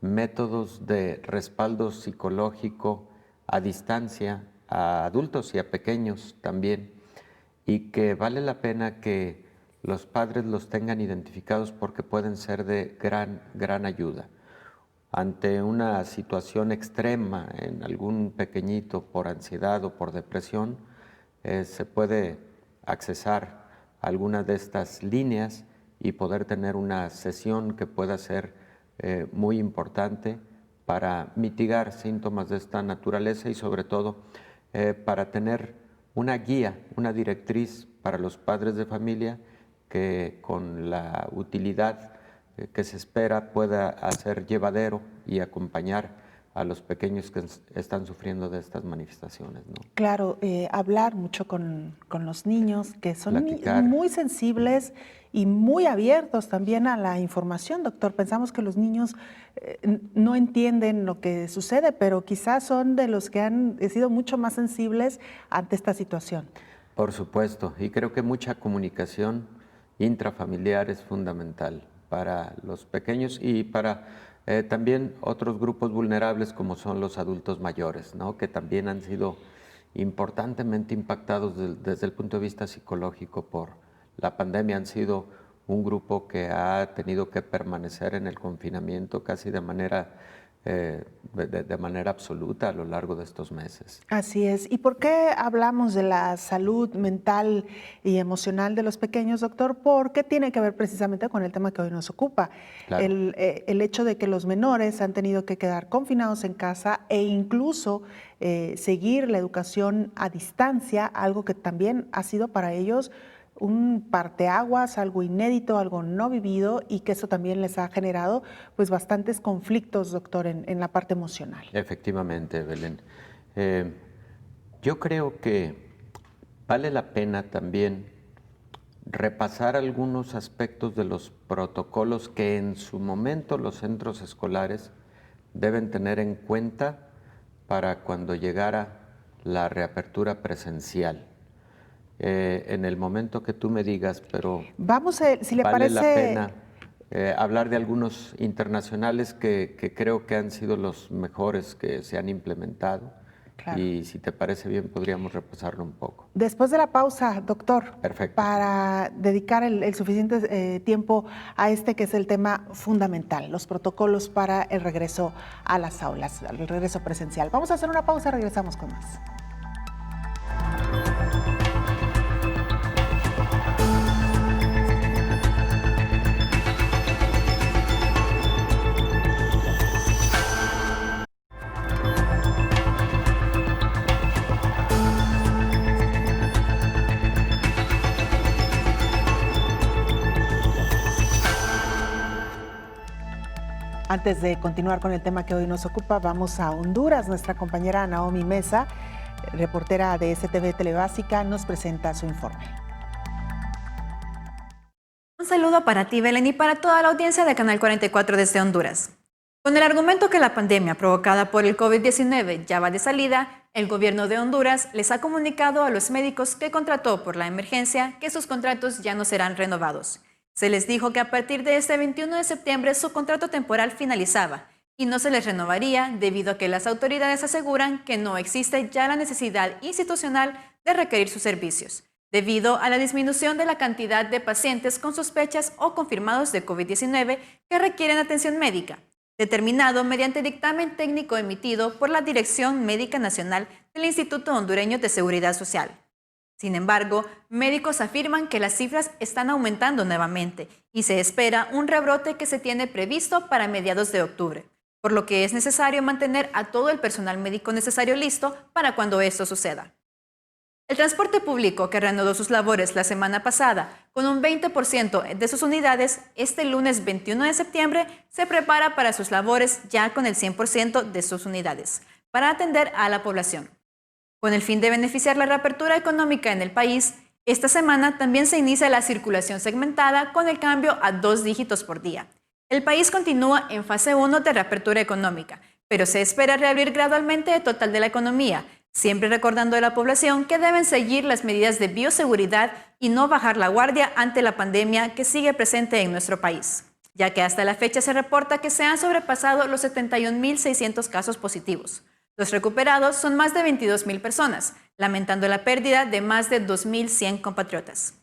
métodos de respaldo psicológico a distancia, a adultos y a pequeños también, y que vale la pena que los padres los tengan identificados porque pueden ser de gran ayuda. Ante una situación extrema en algún pequeñito por ansiedad o por depresión, se puede accesar a alguna de estas líneas y poder tener una sesión que pueda ser muy importante para mitigar síntomas de esta naturaleza y sobre todo para tener una guía, una directriz para los padres de familia que con la utilidad que se espera pueda hacer llevadero y acompañar a los pequeños que están sufriendo de estas manifestaciones, ¿no? Claro, hablar mucho con los niños, que son Platicar. muy sensibles y muy abiertos también a la información, doctor. Pensamos que los niños no entienden lo que sucede, pero quizás son de los que han sido mucho más sensibles ante esta situación. Por supuesto, y creo que mucha comunicación intrafamiliar es fundamental para los pequeños y para también otros grupos vulnerables como son los adultos mayores, ¿no? Que también han sido importantemente impactados desde el punto de vista psicológico por la pandemia. Han sido un grupo que ha tenido que permanecer en el confinamiento casi de manera absoluta a lo largo de estos meses. Así es. ¿Y por qué hablamos de la salud mental y emocional de los pequeños, doctor? Porque tiene que ver precisamente con el tema que hoy nos ocupa. Claro. El hecho de que los menores han tenido que quedar confinados en casa e incluso seguir la educación a distancia, algo que también ha sido para ellos un parteaguas, algo inédito, algo no vivido, y que eso también les ha generado pues bastantes conflictos, doctor, en la parte emocional. Efectivamente, Belén. Yo creo que vale la pena también repasar algunos aspectos de los protocolos que en su momento los centros escolares deben tener en cuenta para cuando llegara la reapertura presencial. En el momento que tú me digas, pero vamos si le vale parece la pena hablar de algunos internacionales que creo que han sido los mejores que se han implementado. Claro. Y si te parece bien, podríamos repasarlo un poco. Después de la pausa, doctor. Perfecto. Para dedicar el suficiente tiempo a este que es el tema fundamental, los protocolos para el regreso a las aulas, el regreso presencial. Vamos a hacer una pausa, regresamos con más. Antes de continuar con el tema que hoy nos ocupa, vamos a Honduras. Nuestra compañera Naomi Mesa, reportera de STV Telebásica, nos presenta su informe. Un saludo para ti, Belén, y para toda la audiencia de Canal 44 desde Honduras. Con el argumento que la pandemia provocada por el COVID-19 ya va de salida, el gobierno de Honduras les ha comunicado a los médicos que contrató por la emergencia que sus contratos ya no serán renovados. Se les dijo que a partir de este 21 de septiembre su contrato temporal finalizaba y no se les renovaría debido a que las autoridades aseguran que no existe ya la necesidad institucional de requerir sus servicios, debido a la disminución de la cantidad de pacientes con sospechas o confirmados de COVID-19 que requieren atención médica, determinado mediante dictamen técnico emitido por la Dirección Médica Nacional del Instituto Hondureño de Seguridad Social. Sin embargo, médicos afirman que las cifras están aumentando nuevamente y se espera un rebrote que se tiene previsto para mediados de octubre, por lo que es necesario mantener a todo el personal médico necesario listo para cuando esto suceda. El transporte público, que reanudó sus labores la semana pasada con un 20% de sus unidades, este lunes 21 de septiembre se prepara para sus labores ya con el 100% de sus unidades, para atender a la población. Con el fin de beneficiar la reapertura económica en el país, esta semana también se inicia la circulación segmentada con el cambio a 2 dígitos por día. El país continúa en fase 1 de reapertura económica, pero se espera reabrir gradualmente el total de la economía, siempre recordando a la población que deben seguir las medidas de bioseguridad y no bajar la guardia ante la pandemia que sigue presente en nuestro país, ya que hasta la fecha se reporta que se han sobrepasado los 71.600 casos positivos. Los recuperados son más de 22.000 personas, lamentando la pérdida de más de 2.100 compatriotas.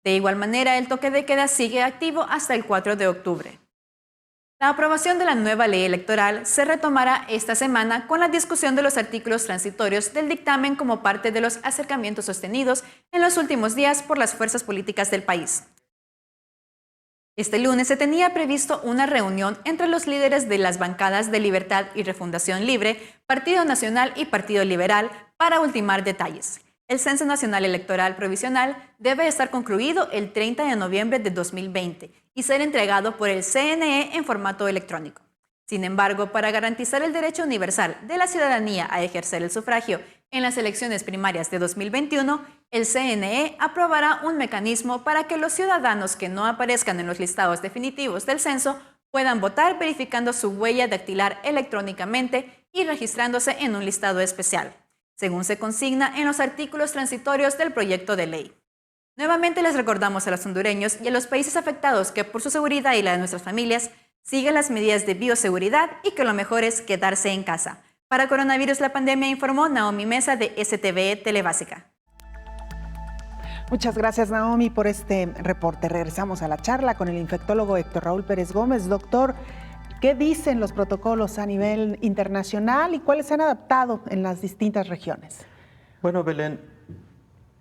De igual manera, el toque de queda sigue activo hasta el 4 de octubre. La aprobación de la nueva ley electoral se retomará esta semana con la discusión de los artículos transitorios del dictamen como parte de los acercamientos sostenidos en los últimos días por las fuerzas políticas del país. Este lunes se tenía previsto una reunión entre los líderes de las bancadas de Libertad y Refundación Libre, Partido Nacional y Partido Liberal para ultimar detalles. El Censo Nacional Electoral Provisional debe estar concluido el 30 de noviembre de 2020 y ser entregado por el CNE en formato electrónico. Sin embargo, para garantizar el derecho universal de la ciudadanía a ejercer el sufragio en las elecciones primarias de 2021, el CNE aprobará un mecanismo para que los ciudadanos que no aparezcan en los listados definitivos del censo puedan votar verificando su huella dactilar electrónicamente y registrándose en un listado especial, según se consigna en los artículos transitorios del proyecto de ley. Nuevamente les recordamos a los hondureños y a los países afectados que por su seguridad y la de nuestras familias sigan las medidas de bioseguridad y que lo mejor es quedarse en casa. Para Coronavirus la Pandemia informó Naomi Mesa de STVE Telebásica. Muchas gracias, Naomi, por este reporte. Regresamos a la charla con el infectólogo Héctor Raúl Pérez Gómez. Doctor, ¿qué dicen los protocolos a nivel internacional y cuáles se han adaptado en las distintas regiones? Bueno, Belén,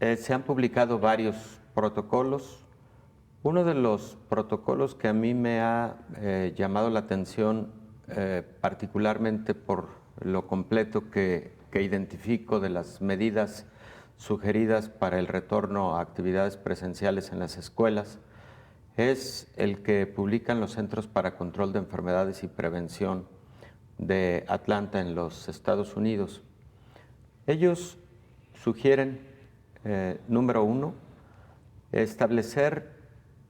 se han publicado varios protocolos. Uno de los protocolos que a mí me ha llamado la atención, particularmente por lo completo que identifico de las medidas sugeridas para el retorno a actividades presenciales en las escuelas, es el que publican los Centros para Control de Enfermedades y Prevención de Atlanta en los Estados Unidos. Ellos sugieren, número uno, establecer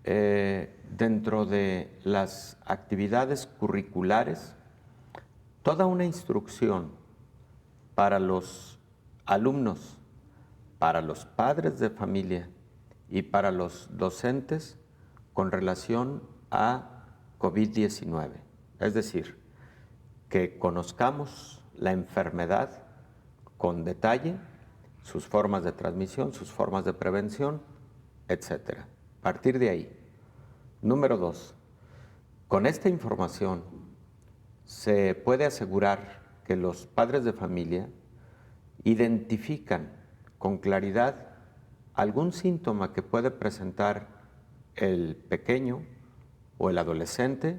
dentro de las actividades curriculares toda una instrucción para los alumnos, para los padres de familia y para los docentes con relación a COVID-19. Es decir, que conozcamos la enfermedad con detalle, sus formas de transmisión, sus formas de prevención, etc. A partir de ahí. Número dos, con esta información se puede asegurar que los padres de familia identifican con claridad algún síntoma que puede presentar el pequeño o el adolescente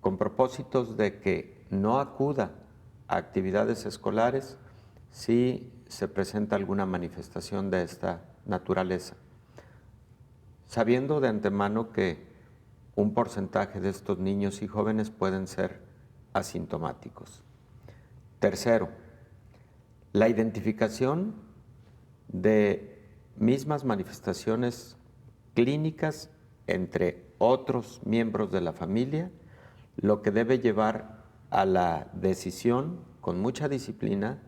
con propósitos de que no acuda a actividades escolares si se presenta alguna manifestación de esta naturaleza, sabiendo de antemano que un porcentaje de estos niños y jóvenes pueden ser asintomáticos. Tercero, la identificación de mismas manifestaciones clínicas entre otros miembros de la familia, lo que debe llevar a la decisión con mucha disciplina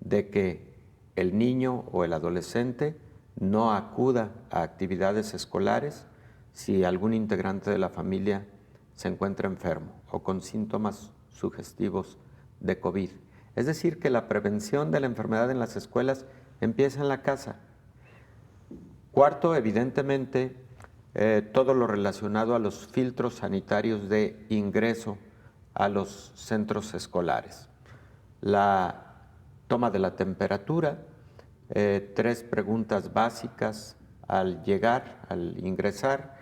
de que el niño o el adolescente no acuda a actividades escolares si algún integrante de la familia se encuentra enfermo o con síntomas sugestivos de COVID. Es decir, que la prevención de la enfermedad en las escuelas empieza en la casa. Cuarto, evidentemente, todo lo relacionado a los filtros sanitarios de ingreso a los centros escolares. La toma de la temperatura, 3 preguntas básicas al llegar, al ingresar,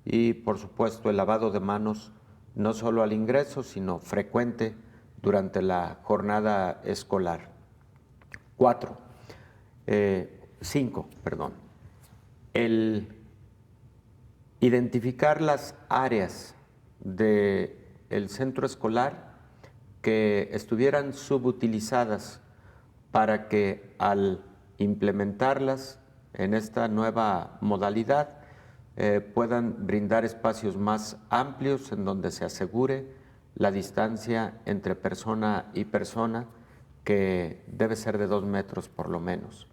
y por supuesto el lavado de manos, no solo al ingreso, sino frecuente durante la jornada escolar. 5, el identificar las áreas del centro escolar que estuvieran subutilizadas para que al implementarlas en esta nueva modalidad puedan brindar espacios más amplios en donde se asegure la distancia entre persona y persona, que debe ser de 2 metros por lo menos.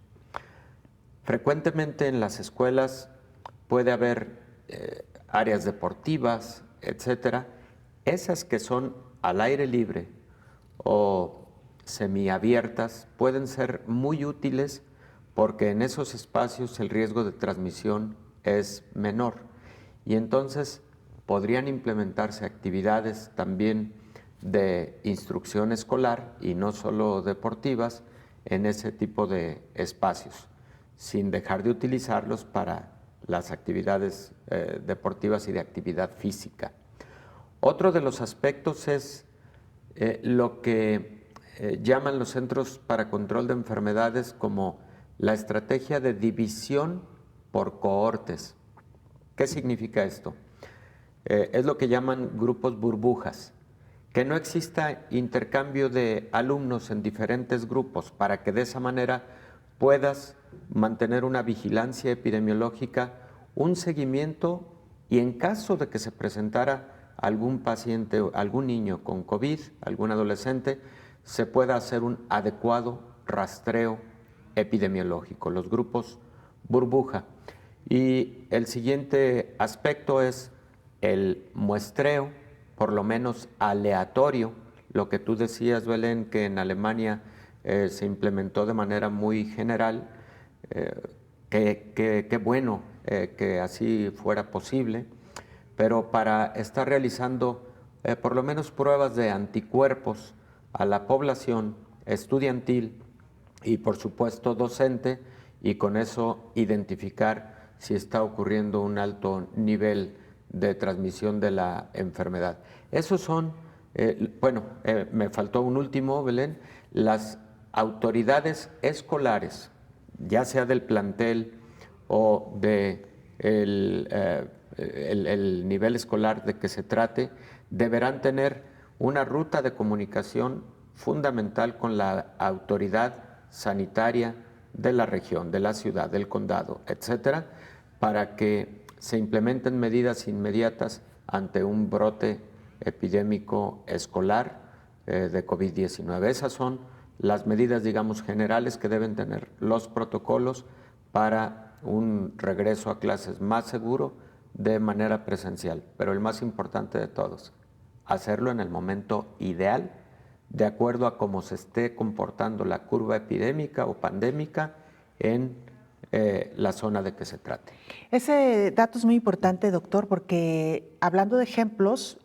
Frecuentemente en las escuelas puede haber áreas deportivas, etcétera. Esas que son al aire libre o semiabiertas pueden ser muy útiles porque en esos espacios el riesgo de transmisión es menor y entonces podrían implementarse actividades también de instrucción escolar y no solo deportivas en ese tipo de espacios, sin dejar de utilizarlos para las actividades deportivas y de actividad física. Otro de los aspectos es lo que llaman los Centros para Control de Enfermedades como la estrategia de división por cohortes. ¿Qué significa esto? Es lo que llaman grupos burbujas, que no exista intercambio de alumnos en diferentes grupos para que de esa manera puedas mantener una vigilancia epidemiológica, un seguimiento y en caso de que se presentara algún paciente, algún niño con COVID, algún adolescente, se pueda hacer un adecuado rastreo epidemiológico, los grupos burbuja. Y el siguiente aspecto es el muestreo, por lo menos aleatorio, lo que tú decías, Belén, que en Alemania se implementó de manera muy general, qué bueno que así fuera posible, pero para estar realizando por lo menos pruebas de anticuerpos a la población estudiantil y por supuesto docente, y con eso identificar si está ocurriendo un alto nivel de transmisión de la enfermedad. Esos son, me faltó un último, Belén, las autoridades escolares, ya sea del plantel o de el nivel escolar de que se trate, deberán tener una ruta de comunicación fundamental con la autoridad sanitaria de la región, de la ciudad, del condado, etcétera, para que se implementen medidas inmediatas ante un brote epidémico escolar de COVID-19. Esas son las medidas, digamos, generales que deben tener los protocolos para un regreso a clases más seguro de manera presencial. Pero el más importante de todos, hacerlo en el momento ideal, de acuerdo a cómo se esté comportando la curva epidémica o pandémica en la zona de que se trate. Ese dato es muy importante, doctor, porque hablando de ejemplos,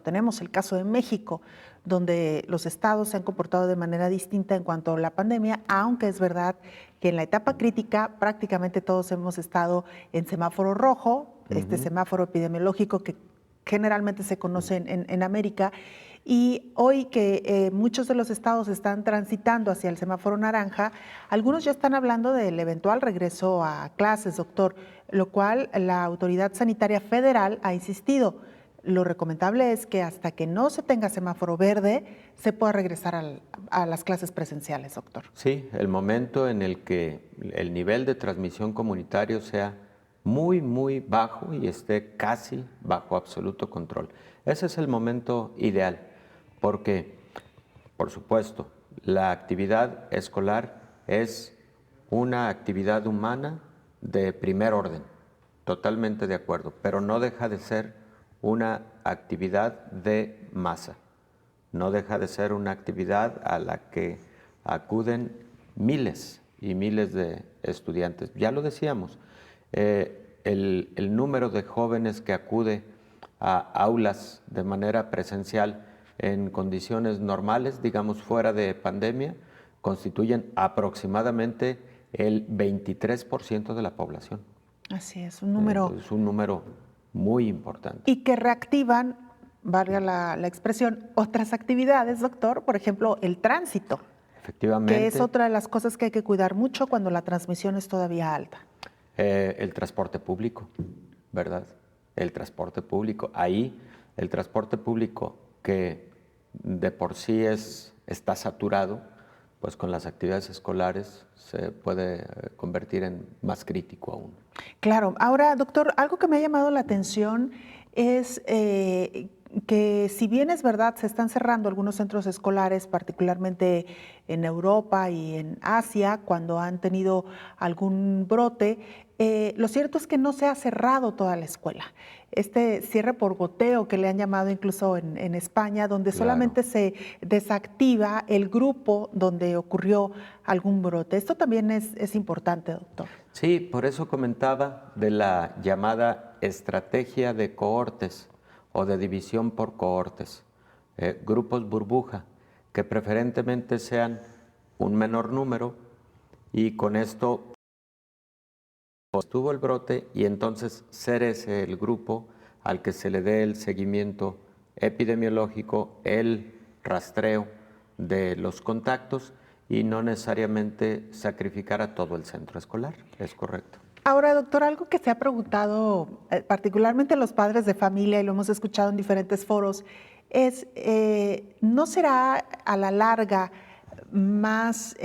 tenemos el caso de México, donde los estados se han comportado de manera distinta en cuanto a la pandemia, aunque es verdad que en la etapa crítica prácticamente todos hemos estado en semáforo rojo, este semáforo epidemiológico que generalmente se conoce en América. Y hoy que muchos de los estados están transitando hacia el semáforo naranja, algunos ya están hablando del eventual regreso a clases, doctor, lo cual la Autoridad Sanitaria Federal ha insistido. Lo recomendable es que hasta que no se tenga semáforo verde, se pueda regresar a las clases presenciales, doctor. Sí, el momento en el que el nivel de transmisión comunitario sea muy, muy bajo y esté casi bajo absoluto control. Ese es el momento ideal. Porque, por supuesto, la actividad escolar es una actividad humana de primer orden, totalmente de acuerdo, pero no deja de ser una actividad de masa, no deja de ser una actividad a la que acuden miles y miles de estudiantes. Ya lo decíamos, el número de jóvenes que acude a aulas de manera presencial en condiciones normales, digamos fuera de pandemia, constituyen aproximadamente el 23% de la población. Así es, un número... Es un número muy importante. Y que reactivan, valga la expresión, otras actividades, doctor, por ejemplo, el tránsito. Efectivamente. Que es otra de las cosas que hay que cuidar mucho cuando la transmisión es todavía alta. El transporte público, ¿verdad? El transporte público. Ahí, el transporte público que de por sí está saturado, pues con las actividades escolares se puede convertir en más crítico aún. Claro. Ahora, doctor, algo que me ha llamado la atención es que si bien es verdad, se están cerrando algunos centros escolares, particularmente en Europa y en Asia, cuando han tenido algún brote, lo cierto es que no se ha cerrado toda la escuela. Este cierre por goteo que le han llamado incluso en España, donde solamente se desactiva el grupo donde ocurrió algún brote. Esto también es importante, doctor. Sí, por eso comentaba de la llamada estrategia de cohortes o de división por cohortes, grupos burbuja, que preferentemente sean un menor número y con esto estuvo el brote y entonces ser ese el grupo al que se le dé el seguimiento epidemiológico, el rastreo de los contactos y no necesariamente sacrificar a todo el centro escolar. Es correcto. Ahora, doctor, algo que se ha preguntado particularmente los padres de familia, y lo hemos escuchado en diferentes foros, es, ¿no será a la larga más,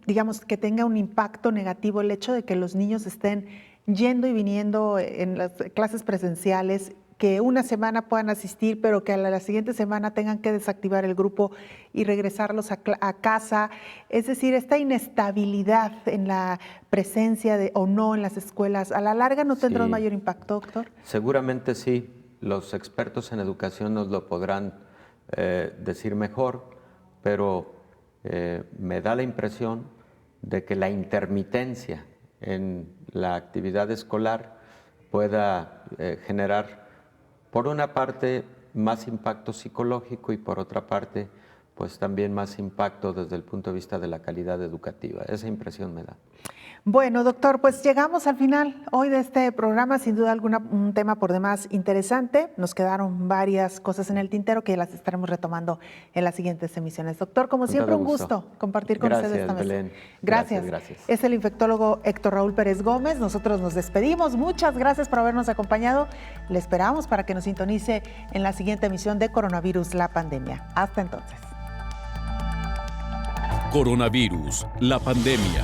digamos, que tenga un impacto negativo el hecho de que los niños estén yendo y viniendo en las clases presenciales, que una semana puedan asistir, pero que a la siguiente semana tengan que desactivar el grupo y regresarlos a casa? Es decir, esta inestabilidad en la presencia o no en las escuelas, ¿a la larga no tendrá un mayor impacto, doctor? Seguramente sí. Los expertos en educación nos lo podrán decir mejor, pero me da la impresión de que la intermitencia en la actividad escolar pueda generar, por una parte, más impacto psicológico y por otra parte, pues también más impacto desde el punto de vista de la calidad educativa. Esa impresión me da. Bueno, doctor, pues llegamos al final hoy de este programa, sin duda alguna un tema por demás interesante. Nos quedaron varias cosas en el tintero que las estaremos retomando en las siguientes emisiones. Doctor, como siempre, un gusto compartir con ustedes esta mesa. Belén. Gracias. Es el infectólogo Héctor Raúl Pérez Gómez. Nosotros nos despedimos. Muchas gracias por habernos acompañado. Le esperamos para que nos sintonice en la siguiente emisión de Coronavirus, la pandemia. Hasta entonces. Coronavirus, la pandemia.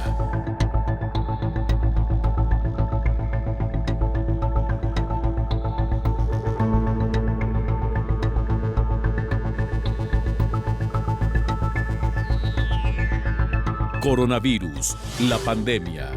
Coronavirus, la pandemia.